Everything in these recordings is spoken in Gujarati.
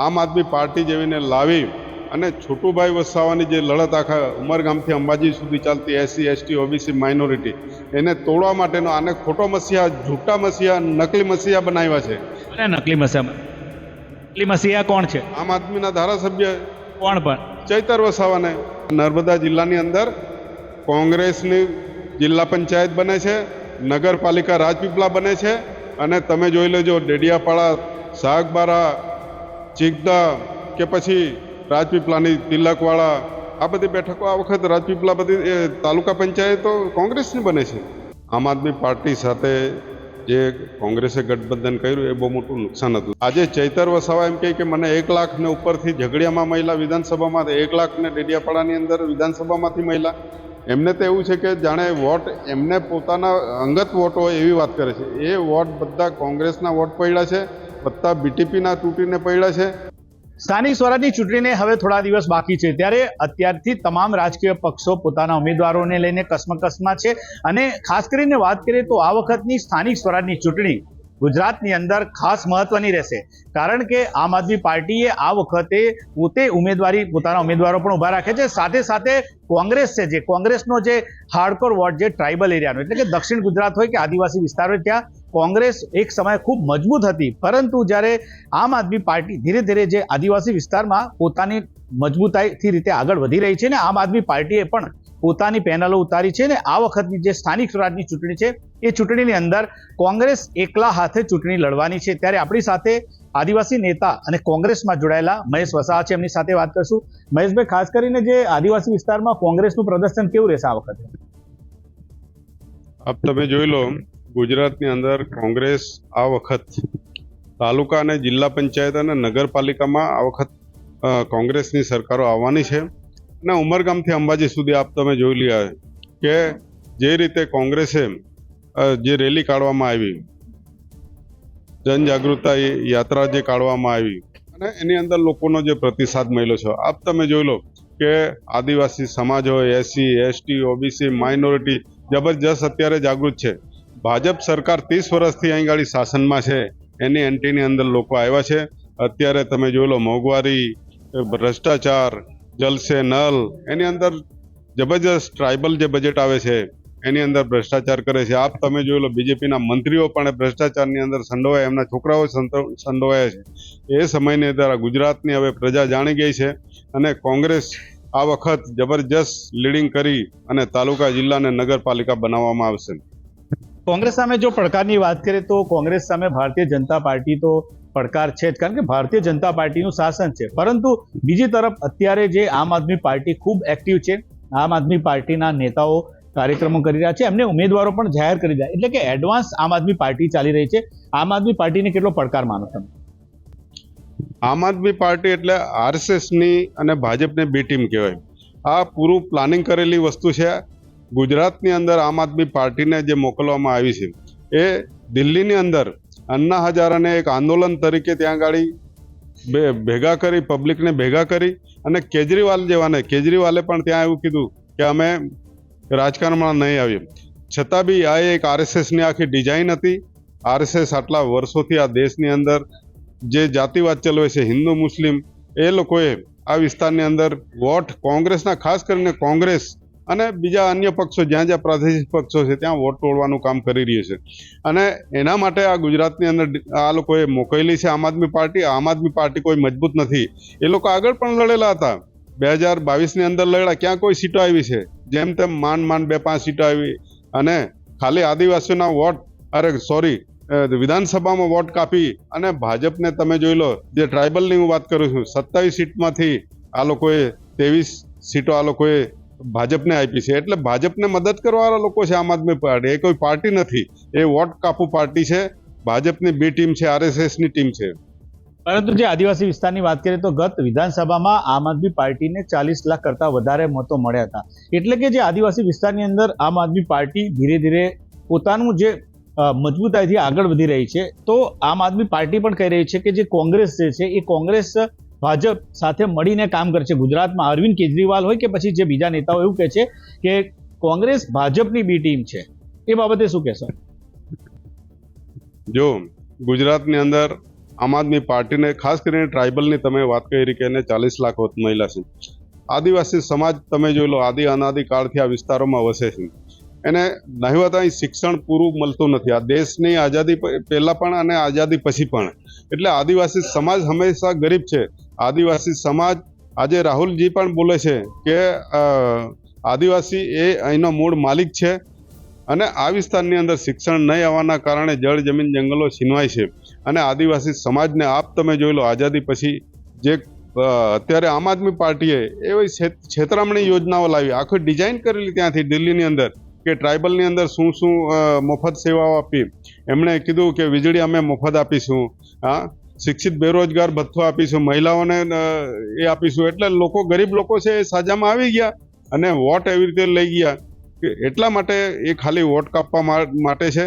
આમ આદમી પાર્ટી જેવીને લાવી અને છોટુભાઈ વસાવાની જે લડત આખા ઉમરગામથી અંબાજી સુધી ચાલતી એસસી એસટી ઓબીસી માઇનોરિટી એને તોડવા માટેનો આને ખોટો મસીહા, જૂઠા મસીહા, નકલી મસીહા બનાવ્યા છે. અને નકલી મસીહા કોણ છે? આમ આદમીના ધારાસભ્ય કોણ પણ? ચૈતર વસાવાને. નર્મદા જિલ્લાની અંદર કોંગ્રેસની જિલ્લા પંચાયત બને છે, નગરપાલિકા રાજપીપળા બને છે અને તમે જોઈ લેજો ડેડિયાપાડા, સાગબારા, ચીગદા કે પછી રાજપીપળાની તિલકવાડા, આ બધી બેઠકો આ વખત રાજપીપળા બધી તાલુકા પંચાયતો કોંગ્રેસની બને છે. આમ આદમી પાર્ટી સાથે જે કોંગ્રેસે ગઠબંધન કર્યું એ બહુ મોટું નુકસાન હતું. આજે ચૈતર વસાવા એમ કહે કે મને 1 લાખ ને ઉપરથી ઝઘડિયામાં મહિલા વિધાનસભામાં, 1 લાખ ને ડેડિયાપાડાની અંદર વિધાનસભામાંથી મહિલા, એમને તો એવું છે કે જાણે વોટ એમને પોતાના અંગત વોટ હોય એવી વાત કરે છે. એ વોટ બધા કોંગ્રેસના વોટ પડ્યા છે, બધા બીટીપીના તૂટીને પડ્યા છે. સ્થાનિક સ્વરાજની ચૂંટણીને હવે થોડા દિવસ બાકી છે, ત્યારે અત્યારથી તમામ રાજકીય પક્ષો પોતાના ઉમેદવારોને લઈને કસમકસમાં છે. અને ખાસ કરીને વાત કરીએ તો આ વખતની સ્થાનિક સ્વરાજની ચૂંટણી ગુજરાતની અંદર ખાસ મહત્વની રહેશે, કારણ કે આમ આદમી પાર્ટીએ આ વખતે પોતે પોતાના ઉમેદવારો પણ ઉભા રાખે છે. સાથે સાથે કોંગ્રેસ છે, જે કોંગ્રેસનો જે હાર્ડકોર વોટ, જે ટ્રાઇબલ એરિયાનો એટલે કે દક્ષિણ ગુજરાત હોય કે આદિવાસી વિસ્તાર હોય, ત્યાં કોંગ્રેસ એક સમયે ખૂબ મજબૂત હતી. પરંતુ જ્યારે આમ આદમી પાર્ટી ધીરે ધીરે જે આદિવાસી વિસ્તારમાં પોતાની મજબૂતાઈથી રીતે આગળ વધી રહી છે ને આમ આદમી પાર્ટીએ પણ પોતાની પેનલો ઉતારી છે ને આ વખતની જે સ્થાનિક સ્વરાજની ચૂંટણી છે એ ચૂંટણીની અંદર કોંગ્રેસ એકલા હાથે ચૂંટણી લડવાની છે. ત્યારે આપણી સાથે આદિવાસી નેતા અને કોંગ્રેસમાં જોડાયેલા મહેશ વસાવા છે, એમની સાથે વાત કરશું. મહેશભાઈ, ખાસ કરીને જે આદિવાસી વિસ્તારમાં કોંગ્રેસનું પ્રદર્શન કેવું રહેશે આ વખતે? આપ તમે જોઈ લો, ગુજરાતની અંદર કોંગ્રેસ આ વખત તાલુકા અને જિલ્લા પંચાયત અને નગરપાલિકામાં આ વખત કોંગ્રેસની સરકારો આવવાની છે. અને ઉમરગામથી અંબાજી સુધી આપ તમે જોઈ રહ્યા કે જે રીતે કોંગ્રેસે જે રેલી કાઢવામાં આવી, જનજાગૃતતા યાત્રા જે કાઢવામાં આવી અને એની અંદર લોકોનો જે પ્રતિસાદ મળ્યો છે, આપ તમે જોઈ લો કે આદિવાસી સમાજ હોય, એસસી એસટી ઓબીસી માઇનોરિટી જબરજસ્ત અત્યારે જાગૃત છે. ભાજપ સરકાર 30 વર્ષથી અહીં ગાડી શાસનમાં છે, એની એન્ટીની અંદર લોકો આવ્યા છે. અત્યારે તમે જોઈ લો મોંઘવારી, ભ્રષ્ટાચાર, જલ સે નલ, એની અંદર જબરજસ્ત ટ્રાઇબલ જે બજેટ આવે છે એની અંદર ભ્રષ્ટાચાર કરે છે. આપ તમે જોઈ લો બીજેપીના મંત્રીઓ પણ ભ્રષ્ટાચારની અંદર સંડોવાયા, એમના છોકરાઓ સંડોવાયા છે. એ સમયની અંદર ગુજરાતની હવે પ્રજા જાણી ગઈ છે અને કોંગ્રેસ આ વખત જબરજસ્ત લીડિંગ કરી અને તાલુકા, જિલ્લા અને નગરપાલિકા બનાવવામાં આવશે. કોંગ્રેસ સામે જો પડકારની વાત કરીએ તો કોંગ્રેસ સામે ભારતીય જનતા પાર્ટી તો પડકાર છે જ, કારણ કે ભારતીય જનતા પાર્ટીનું શાસન છે. પરંતુ બીજી તરફ અત્યારે જે આમ આદમી પાર્ટી ખૂબ એક્ટિવ છે, આમ આદમી પાર્ટીના નેતાઓ કાર્યક્રમો કરી રહ્યા છે, એમને ઉમેદવારો પણ જાહેર કરી રહ્યા, એટલે કે એડવાન્સ આમ આદમી પાર્ટી ચાલી રહી છે. આમ આદમી પાર્ટીને કેટલો પડકાર માનો તમે? આમ આદમી પાર્ટી એટલે આરએસએસની અને ભાજપની બે ટીમ કહેવાય. આ પૂરું પ્લાનિંગ કરેલી વસ્તુ છે. ગુજરાતની અંદર આમ આદમી પાર્ટીને જે મોકલવામાં આવી છે એ દિલ્હીની અંદર અન્ના હજારાને એક આંદોલન તરીકે ત્યાં ગાડી ભેગા કરી, પબ્લિકને ભેગા કરી અને કેજરીવાલે પણ ત્યાં એવું કીધું કે અમે રાજકારણમાં નહીં આવીએ. છતાં બી આ એક આરએસએસની આખી ડિઝાઇન હતી. આરએસએસ આટલા વર્ષોથી આ દેશની અંદર જે જાતિવાદ ચલાવે છે, હિન્દુ મુસ્લિમ, એ લોકોએ આ વિસ્તારની અંદર વોટ કોંગ્રેસના, ખાસ કરીને કોંગ્રેસ અને બીજા અન્ય પક્ષો જ્યાં જ્યાં પ્રાદેશિક પક્ષો છે ત્યાં વોટ તોડવાનું કામ કરી રહ્યું છે. અને એના માટે આ ગુજરાતની અંદર આ લોકોએ મોકલેલી છે આમ આદમી પાર્ટી. આમ આદમી પાર્ટી કોઈ મજબૂત નથી. એ લોકો આગળ પણ લડેલા હતા, 2022ની અંદર લડ્યા, ક્યાં કોઈ સીટો આવી છે? જેમ તેમ માંડ 2-5 સીટો આવી અને ખાલી આદિવાસીઓના વોટ, વિધાનસભામાં વોટ કાપી અને ભાજપને તમે જોઈ લો, જે ટ્રાઇબલની હું વાત કરું છું, 27 સીટમાંથી આ લોકોએ 23 સીટો આ લોકોએ ભાજપને આપી છે. એટલે ભાજપને મદદ કરવાવાળા લોકો છે આમ આદમી પાર્ટી. એ કોઈ પાર્ટી નથી, એ વોટ કાપુ પાર્ટી છે. ભાજપની બે ટીમ છે, આરએસએસની ટીમ છે. પરંતુ જે આદિવાસી વિસ્તારની વાત કરીએ તો ગત વિધાનસભામાં આમ આદમી પાર્ટીને 40 લાખ કરતા વધારે મતો મળ્યા હતા. એટલે કે જે આદિવાસી વિસ્તારની અંદર આમ આદમી પાર્ટી ધીરે ધીરે પોતાનું જે મજબૂતાઈથી આગળ વધી રહી છે. તો આમ આદમી પાર્ટી પણ કહી રહી છે કે જે કોંગ્રેસ છે એ કોંગ્રેસ ભાજપ સાથે મળીને કામ કરશે. ગુજરાતમાં અરવિંદ કેજરીવાલ હોય કે પછી જે બીજા નેતાઓ એવું કહે છે કે કોંગ્રેસ ભાજપની બી ટીમ છે. એ બાબતે શું કહેશો? જો ગુજરાતની અંદર આમ આદમી પાર્ટીને ખાસ કરીને ટ્રાઇબલની તમે વાત કરી કે એને 40 લાખ વત મહિલા છે. આદિવાસી સમાજ તમે જોઈ લો, આદિ અનાદિ કાળથી આ વિસ્તારોમાં વસે છે. એને નહિવત અહીં શિક્ષણ પૂરું મળતું નથી. આ દેશની આઝાદી પહેલા પણ અને આઝાદી પછી પણ. એટલે આદિવાસી સમાજ હંમેશા ગરીબ છે. આદિવાસી સમાજ આજે રાહુલજી પણ બોલે છે કે આદિવાસી એ અહીંનો મૂળ માલિક છે અને આ વિસ્તારની અંદર શિક્ષણ નહીં આવવાના કારણે જળ જમીન જંગલો છીનવાય છે. અને આદિવાસી સમાજને આપ તમે જોઈ લો, આઝાદી પછી જે અત્યારે આમ આદમી પાર્ટીએ એવી છેતરામણી યોજનાઓ લાવી, આખી ડિઝાઇન કરેલી ત્યાંથી દિલ્હીની અંદર કે ટ્રાઇબલની અંદર શું શું મફત સેવાઓ આપી. એમણે કીધું કે વીજળી અમે મફત આપીશું, હા, શિક્ષિત બેરોજગાર ભથ્થો આપીશું, મહિલાઓને એ આપીશું. એટલે લોકો, ગરીબ લોકો છે એ સાજામાં આવી ગયા અને વોટ એવી રીતે લઈ ગયા કે એટલા માટે એ ખાલી વોટ કાપવા માટે છે.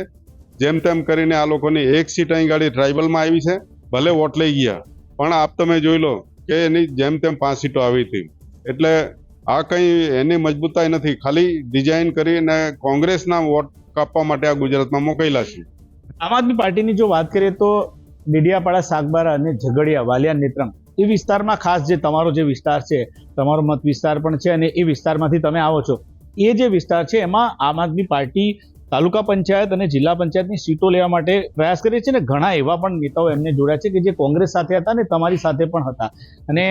જેમ તેમ કરીને આ લોકોની એક સીટ અહીં ગાડી ટ્રાઇબલમાં આવી છે, ભલે વોટ લઈ ગયા, પણ આપ તમે જોઈ લો કે એની જેમ તેમ 5 સીટો આવી હતી. એટલે આ કંઈ એની મજબૂતાઈ નથી, ખાલી ડિઝાઇન કરીને કોંગ્રેસના વોટ કાપવા માટે આ ગુજરાતમાં મોકલેલા છે. આમ આદમી પાર્ટીની જો વાત કરીએ તો ડેડિયાપાડા, સાગબારા અને ઝઘડિયા, વાલિયા, નેત્રંગ એ વિસ્તારમાં ખાસ જે તમારો જે વિસ્તાર છે, તમારો મત વિસ્તાર પણ છે અને એ વિસ્તારમાંથી તમે આવો છો, એ જે વિસ્તાર છે એમાં આમ આદમી પાર્ટી તાલુકા પંચાયત અને જિલ્લા પંચાયતની સીટો લેવા માટે પ્રયાસ કરે છે અને ઘણા એવા પણ નેતાઓ એમને જોડ્યા છે કે જે કોંગ્રેસ સાથે હતા અને તમારી સાથે પણ હતા, અને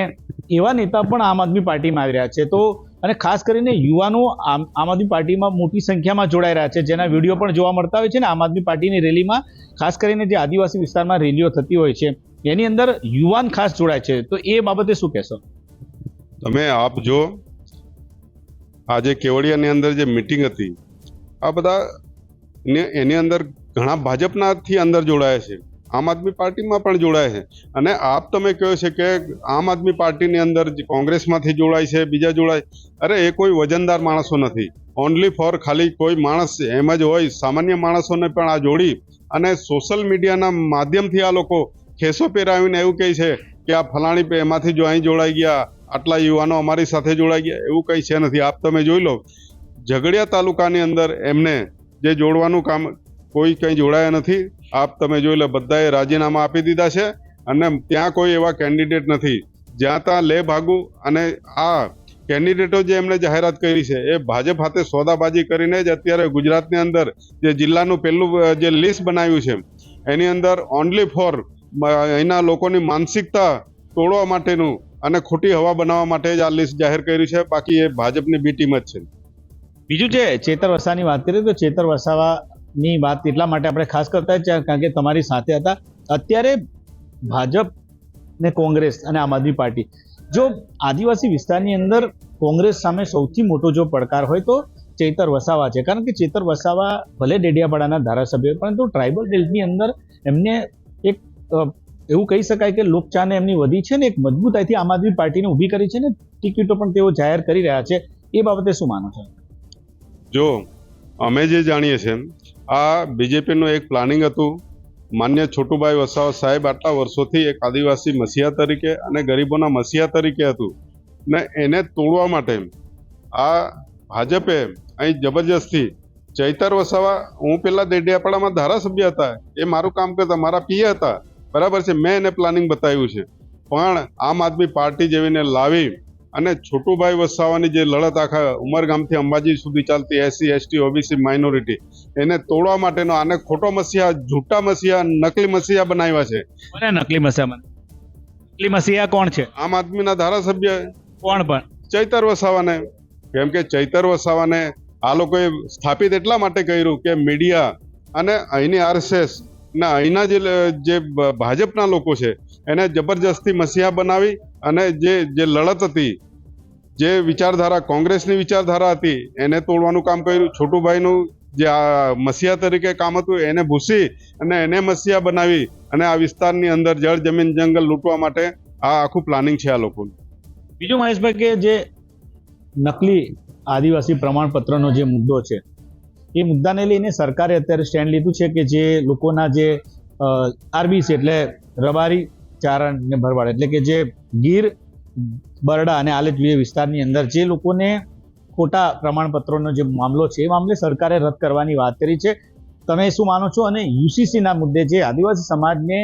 એવા નેતા પણ આમ આદમી પાર્ટીમાં આવી રહ્યા છે. તો અને ખાસ કરીને યુવાનો આમ આદમી પાર્ટીમાં મોટી સંખ્યામાં જોડાઈ રહ્યા છે, જેના વિડીયો પણ જોવા મળતા હોય છે. ને આમ આદમી પાર્ટીની રેલીમાં ખાસ કરીને જે આદિવાસી વિસ્તારમાં રેલીઓ થતી હોય છે એની અંદર યુવાન ખાસ જોડાય છે. તો એ બાબતે શું કહેશો તમે? આપ જો આજે કેવડિયાની અંદર જે મિટિંગ હતી, આ બધા એની અંદર ઘણા ભાજપનાથી અંદર જોડાયા છે, આમ આદમી પાર્ટીમાં પણ જોડાય છે. અને આપ તમે કહો છે કે આમ આદમી પાર્ટીની અંદર કોંગ્રેસમાંથી જોડાય છે, બીજા જોડાય. અરે એ કોઈ વજનદાર માણસો નથી. ઓનલી ફોર ખાલી કોઈ માણસ એમ જ હોય, સામાન્ય માણસોને પણ આ જોડી અને સોશિયલ મીડિયાના માધ્યમથી આ લોકો ખેસો પહેરાવીને એવું કહે છે કે આ ફલાણી એમાંથી જો અહીં જોડાઈ ગયા, આટલા યુવાનો અમારી સાથે જોડાઈ ગયા. એવું કંઈ છે નથી. આપ તમે જોઈ લો, ઝઘડિયા તાલુકાની અંદર એમને જે જોડવાનું કામ, કોઈ કંઈ જોડાયા નથી. આપ તમે જોઈ લો, બધાએ રાજીનામા આપી દીધા છે અને ત્યાં કોઈ એવા કેન્ડિડેટ નથી. જ્યાં ત્યાં લે ભાગું. અને આ કેન્ડિડેટો જે એમણે જાહેરાત કરી છે એ ભાજપ હાથે સોદાબાજી કરીને જ અત્યારે ગુજરાતની અંદર જે જિલ્લાનું પહેલું જે લિસ્ટ બનાવ્યું છે એની અંદર ઓનલી ફોર અહીંના લોકોની માનસિકતા તોડવા માટેનું અને ખોટી હવા બનાવવા માટે જ આ લિસ્ટ જાહેર કર્યું છે. બાકી એ ભાજપની બી ટીમ જ છે. બીજું છે ચેતર વસાવાની વાત કરીએ તો ચેતર વસાવાની વાત એટલા માટે આપણે ખાસ કરતા જ કારણ કે તમારી સાથે હતા. અત્યારે ભાજપ ને કોંગ્રેસ અને આમ આદમી પાર્ટી, જો આદિવાસી વિસ્તારની અંદર કોંગ્રેસ સામે સૌથી મોટો જો પડકાર હોય તો ચેતર વસાવા છે. કારણ કે ચેતર વસાવા ભલે ડેડિયાપાડાના ધારાસભ્ય, પરંતુ ટ્રાઇબલ બેલ્ટની અંદર એમને એક એવું કહી શકાય કે લોકચાહને એમની વધી છે ને એક મજબૂતાઈથી આમ આદમી પાર્ટીને ઊભી કરી છે ને ટિકિટો પણ તેઓ જાહેર કરી રહ્યા છે. એ બાબતે શું માનો છો? જો અમે જે જાણીએ છીએ, આ બીજેપીનું એક પ્લાનિંગ હતું. માન્ય છોટુભાઈ વસાવા સાહેબ આટલા વર્ષોથી એક આદિવાસી મસીહા તરીકે અને ગરીબોના મસીહા તરીકે હતું ને એને તોડવા માટે આ ભાજપે અહીં જબરજસ્તી ચૈતર વસાવા, હું પેલા ડેડિયાપાડામાં ધારાસભ્ય હતા, એ મારું કામ કરતા, મારા પીએ હતા, બરાબર છે, મેં એને પ્લાનિંગ બતાવ્યું છે. પણ આમ આદમી પાર્ટી જેવીને લાવી અને છોટુભાઈ વસાવાની જે લડત આખા ઉમરગામથી અંબાજી સુધી ચાલતી, એસસી એસટી ઓબીસી માઇનોરિટી, એને તોડવા માટેનો આને ખોટો મસીહા, જૂઠા મસીહા, નકલી મસીહા બનાવ્યા છે. કોને નકલી મસીહા? નકલી મસીહા કોણ છે? આમ આદમીના ધારાસભ્ય. કોણ? પણ ચૈતર વસાવાને. કેમ કે ચૈતર વસાવાને આ લોકોએ સ્થાપિત એટલા માટે કર્યું કે મીડિયા અને અહીંની આરએસએસ ને અહીંના જે ભાજપના લોકો છે એને જબરજસ્તી મસીહા બનાવી અને જે લડત હતી, જે વિચારધારા કોંગ્રેસની વિચારધારા હતી, એને તોડવાનું કામ કર્યું. છોટુભાઈનું જે આ મસીહા તરીકે કામ હતું એને ભૂસી અને એને મસીહા બનાવી અને આ વિસ્તારની અંદર જળ જમીન જંગલ લૂંટવા માટે આ આખું પ્લાનિંગ છે આ લોકોનું. બીજું મહેશભાઈ કે જે નકલી આદિવાસી પ્રમાણપત્રનો જે મુદ્દો છે, એ મુદ્દાને લઈને સરકારે અત્યારે સ્ટેન્ડ લીધું છે કે જે લોકોના જે આરબીસી એટલે રબારી, ચારણ ને ભરવાડ એટલે કે જે ગીર, બરડા અને આલેચવી વિસ્તારની અંદર જે લોકોને ખોટા પ્રમાણપત્રોનો જે મામલો છે એ મામલે સરકારે રદ કરવાની વાત કરી છે. તમે શું માનો છો? અને યુસીસીના મુદ્દે જે આદિવાસી સમાજને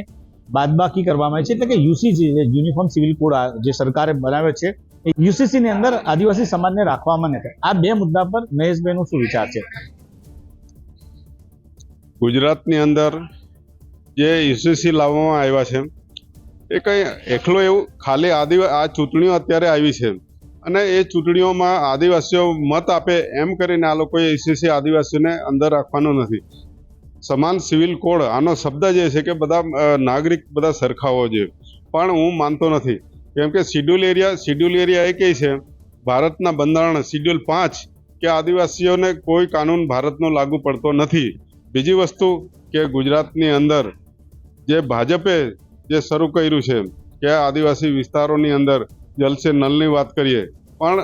બાદબાકી કરવામાં આવી છે, એટલે કે યુસીસી યુનિફોર્મ સિવિલ કોડ જે સરકારે બનાવ્યો છે એ યુસીસી ની અંદર આદિવાસી સમાજને રાખવામાં નથી. આ બે મુદ્દા પર મહેશભાઈનો શું વિચાર છે? ગુજરાતની અંદર જે યુસીસી લાવવામાં આવ્યા છે એ કંઈ એકલો એવું ખાલી આ ચૂંટણીઓ અત્યારે આવી છે અને એ ચૂંટણીઓમાં આદિવાસીઓ મત આપે એમ કરીને આ લોકોએ યુસીસી આદિવાસીઓને અંદર રાખવાનો નથી. સમાન સિવિલ કોડ આનો શબ્દ જે છે કે બધા નાગરિક બધા સરખા હોવા જોઈએ, પણ હું માનતો નથી. કેમ કે શિડ્યુલ એરિયા એ કહે છે ભારતના બંધારણ શિડ્યુલ 5 કે આદિવાસીઓને કોઈ કાનૂન ભારતનો લાગુ પડતો નથી. બીજી વસ્તુ કે ગુજરાતની અંદર જે ભાજપે જે શરૂ કર્યું છે કે આદિવાસી વિસ્તારોની અંદર જલ સે નલની વાત કરીએ, પણ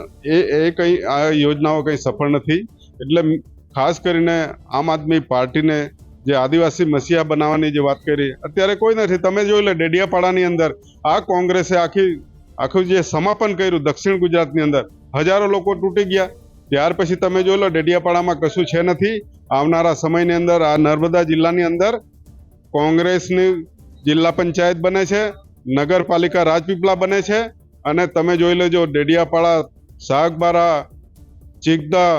એ કંઈ આ યોજનાઓ કંઈ સફળ નથી. એટલે ખાસ કરીને આમ આદમી પાર્ટીને જે આદિવાસી મસીહા બનાવવાની જે વાત કરી અત્યારે કોઈ નથી. તમે જોઈ લો ડેડિયાપાડાની અંદર આ કોંગ્રેસે આખું જે સમાપન કર્યું દક્ષિણ ગુજરાતની અંદર, હજારો લોકો તૂટી ગયા. ત્યાર પછી તમે જોઈ લો ડેડિયાપાડામાં કશું છે નથી. આવનારા સમયની અંદર આ નર્મદા જિલ્લાની અંદર કોંગ્રેસની જિલ્લા પંચાયત બને છે, નગરપાલિકા રાજપીપળા બને છે, અને તમે જોઈ લેજો ડેડિયાપાડા, સાગબારા, ચીકદા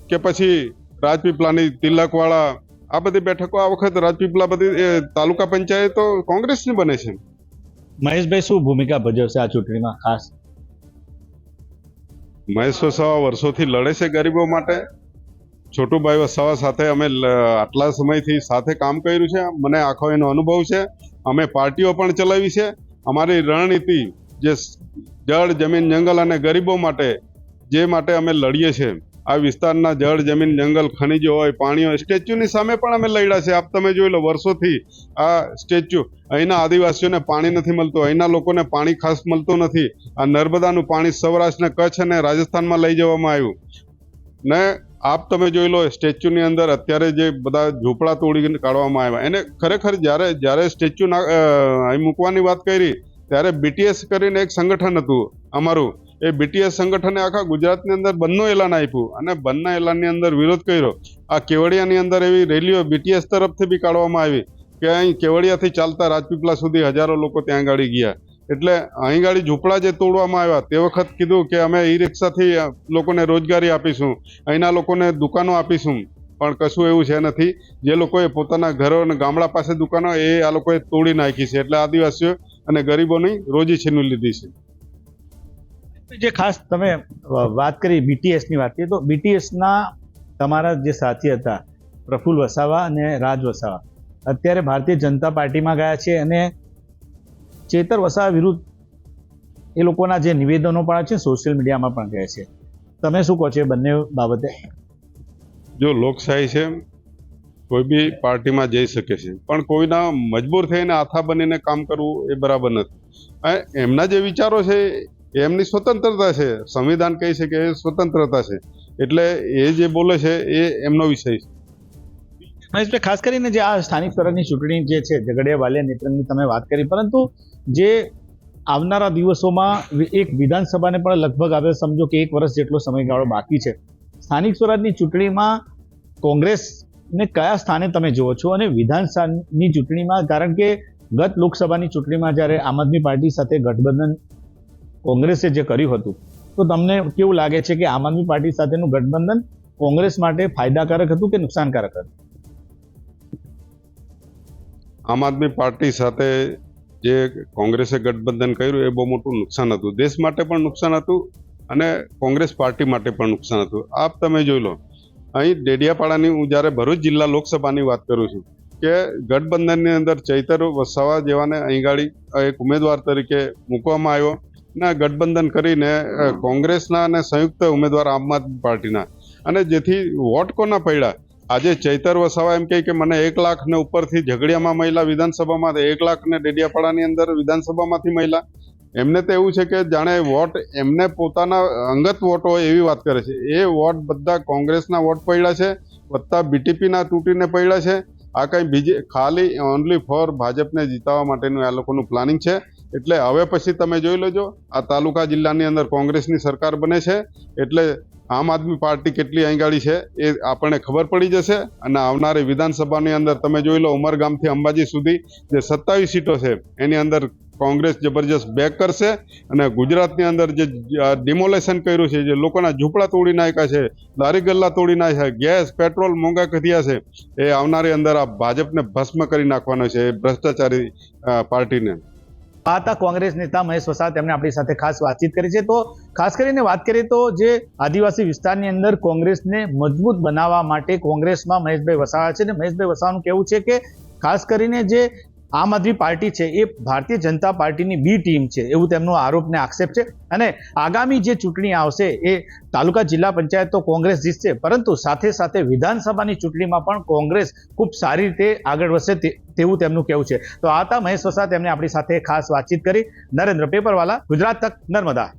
કે પછી રાજપીપળાની તિલકવાડા આ બધી બેઠકો આ વખત રાજપીપળા બધી તાલુકા પંચાયતો કોંગ્રેસની બને છે. મહેશભાઈ શું ભૂમિકા ભજવશે આ ચૂંટણીમાં ખાસ? મહેશ વસાવા વર્ષોથી લડે છે ગરીબો માટે. છોટુભાઈ વસાવા સાથે અમે આટલા સમયથી સાથે કામ કર્યું છે. મને આખો એનો અનુભવ છે. અમે પાર્ટીઓ પણ ચલાવી છે. અમારી રણનીતિ જે જળ, જમીન, જંગલ અને ગરીબો માટે જે માટે અમે લડીએ છીએ, આ વિસ્તારના જળ, જમીન, જંગલ, ખનિજો હોય, પાણી હોય, સ્ટેચ્યુની સામે પણ અમે લડ્યા છે. આપ તમે જોઈ લો વર્ષોથી આ સ્ટેચ્યુ, અહીંના આદિવાસીઓને પાણી નથી મળતું, અહીંના લોકોને પાણી ખાસ મળતું નથી. આ નર્મદાનું પાણી સૌરાષ્ટ્ર, કચ્છ અને રાજસ્થાનમાં લઈ જવામાં આવ્યું ને આપ તમે જોઈ લો સ્ટેચ્યુની અંદર અત્યારે જે બધા ઝૂંપડા તોડીને કાઢવામાં આવ્યા, એને ખરેખર જ્યારે સ્ટેચ્યુ અહીં મૂકવાની વાત કરી ત્યારે બીટીએસ કરીને એક સંગઠન હતું અમારું. એ બીટીએસ સંગઠને આખા ગુજરાતની અંદર બંધનું એલાન આપ્યું અને બંધના એલાનની અંદર વિરોધ કર્યો. આ કેવડિયાની અંદર એવી રેલીઓ બીટીએસ તરફથી બી કાઢવામાં આવી કે અહીં કેવડિયાથી ચાલતા રાજપીપળા સુધી હજારો લોકો ત્યાં ગાડી ગયા. એટલે અહીં ગાડી ઝૂંપડા જે તોડવામાં આવ્યા તે વખત કીધું કે અમે ઈ રિક્ષાથી લોકોને રોજગારી આપીશું, અહીંના લોકોને દુકાનો આપીશું, પણ કશું એવું છે નથી. જે લોકોએ પોતાના ઘરો અને ગામડા પાસે દુકાનો એ આ લોકોએ તોડી નાખી છે. એટલે આદિવાસીઓ અને ગરીબોની રોજી છીનવી લીધી છે. જે ખાસ તમે વાત કરી બીટીએસની વાત કરીએ તો બીટીએસના તમારા જે સાથી હતા પ્રફુલ્લ વસાવા અને રાજ વસાવા અત્યારે ભારતીય જનતા પાર્ટીમાં ગયા છે અને ચેતર વસાવા વિરુદ્ધ એ લોકોના જે નિવેદનો પણ છે સોશિયલ મીડિયામાં પણ કહે છે. તમે શું કહો છો એ બંને બાબતે? જો લોકશાહી છે, કોઈ બી પાર્ટીમાં જઈ શકે છે, પણ કોઈના મજબૂર થઈને આથા બનીને કામ કરવું એ બરાબર નથી. એમના જે વિચારો છે એમની સ્વતંત્રતા છે. સંવિધાન કહે છે કે એ સ્વતંત્રતા છે, એટલે એ જે બોલે છે એ એમનો વિષય છે. મહેશભાઈ, ખાસ કરીને જે આ સ્થાનિક સ્વરાજની ચૂંટણી જે છે ઝઘડિયા વાલિયા નેત્રંગની તમે વાત કરી, પરંતુ જે આવનારા દિવસોમાં એક વિધાનસભાને પણ લગભગ હવે સમજો કે 1 વર્ષ જેટલો સમયગાળો બાકી છે. સ્થાનિક સ્વરાજની ચૂંટણીમાં કોંગ્રેસને કયા સ્થાને તમે જુઓ છો? અને વિધાનસભાની ચૂંટણીમાં, કારણ કે ગત લોકસભાની ચૂંટણીમાં જ્યારે આમ આદમી પાર્ટી સાથે ગઠબંધન કોંગ્રેસે જે કર્યું હતું, તો તમને કેવું લાગે છે કે આમ આદમી પાર્ટી સાથેનું ગઠબંધન કોંગ્રેસ માટે ફાયદાકારક હતું કે નુકસાનકારક હતું? આમ આદમી પાર્ટી સાથે જે કોંગ્રેસે ગઠબંધન કર્યું એ બહુ મોટું નુકસાન હતું. દેશ માટે પણ નુકસાન હતું અને કોંગ્રેસ પાર્ટી માટે પણ નુકસાન હતું. આપ તમે જોઈ લો અહીં ડેડિયાપાડાની, હું જ્યારે ભરૂચ જિલ્લા લોકસભાની વાત કરું છું કે ગઠબંધનની અંદર ચૈતર વસાવા જેવાને અહીં ગાડી એક ઉમેદવાર તરીકે મૂકવામાં આવ્યો ને ગઠબંધન કરીને કોંગ્રેસના અને સંયુક્ત ઉમેદવાર આમ આદમી પાર્ટીના, અને જેથી વોટ કોના પડ્યા. આજે ચૈતર વસાવા એમ કહે કે મને 1 લાખ ને ઉપરથી ઝઘડિયામાં મહિલા વિધાનસભામાં, 1 લાખ ને ડેડિયાપાડાની અંદર વિધાનસભામાંથી મહિલા. એમને તો એવું છે કે જાણે વોટ એમને પોતાના અંગત વોટ હોય એવી વાત કરે છે. એ વોટ બધા કોંગ્રેસના વોટ પડ્યા છે, બધા બીટીપીના તૂટીને પડ્યા છે. આ કંઈ બીજી ખાલી ઓનલી ફોર ભાજપને જીતાવવા માટેનું આ લોકોનું પ્લાનિંગ છે. એટલે હવે પછી તમે જોઈ લેજો આ તાલુકા જિલ્લાની અંદર કોંગ્રેસની સરકાર બને છે એટલે આમ આદમી પાર્ટી કેટલી આંગાળી છે એ આપણને ખબર પડી જશે અને આવનારી વિધાનસભાની અંદર તમે જોઈ લો ઉમરગામથી અંબાજી સુધી જે 27 સીટો છે એની અંદર કોંગ્રેસ જબરજસ્ત બેક કરશે અને ગુજરાતની અંદર જે ડિમોલેશન કર્યું છે જે લોકોના ઝૂંપડા તોડી નાખ્યા છે લારી ગલ્લા તોડી નાખ્યા છે ગેસ પેટ્રોલ મોંઘા કર્યા છે એ આવનારી અંદર આ ભાજપને ભસ્મ કરી નાખવાનો છે એ ભ્રષ્ટાચારી પાર્ટીને આ હતા કોંગ્રેસ નેતા મહેશ વસાવા, તેમણે આપણી સાથે ખાસ વાતચીત કરી છે. તો ખાસ કરીને વાત કરીએ તો જે આદિવાસી વિસ્તારની અંદર કોંગ્રેસને મજબૂત બનાવવા માટે કોંગ્રેસમાં મહેશભાઈ વસાવા છે, અને મહેશભાઈ વસાવાનું કહેવું છે કે ખાસ કરીને જે આમ આદમી પાર્ટી છે એ ભારતીય જનતા પાર્ટીની બી ટીમ છે એવું તેમનો આરોપ ને આક્ષેપ છે. અને આગામી જે ચૂંટણી આવશે એ તાલુકા જિલ્લા પંચાયત તો કોંગ્રેસ જીતશે, પરંતુ સાથે સાથે વિધાનસભાની ચૂંટણીમાં પણ કોંગ્રેસ ખૂબ સારી રીતે આગળ વધશે તેવું તેમનું કહેવું છે. તો આ હતા મહેશ વસાવા, તેમણે આપણી સાથે ખાસ વાતચીત કરી. નરેન્દ્ર પેપરવાલા, ગુજરાત તક, નર્મદા.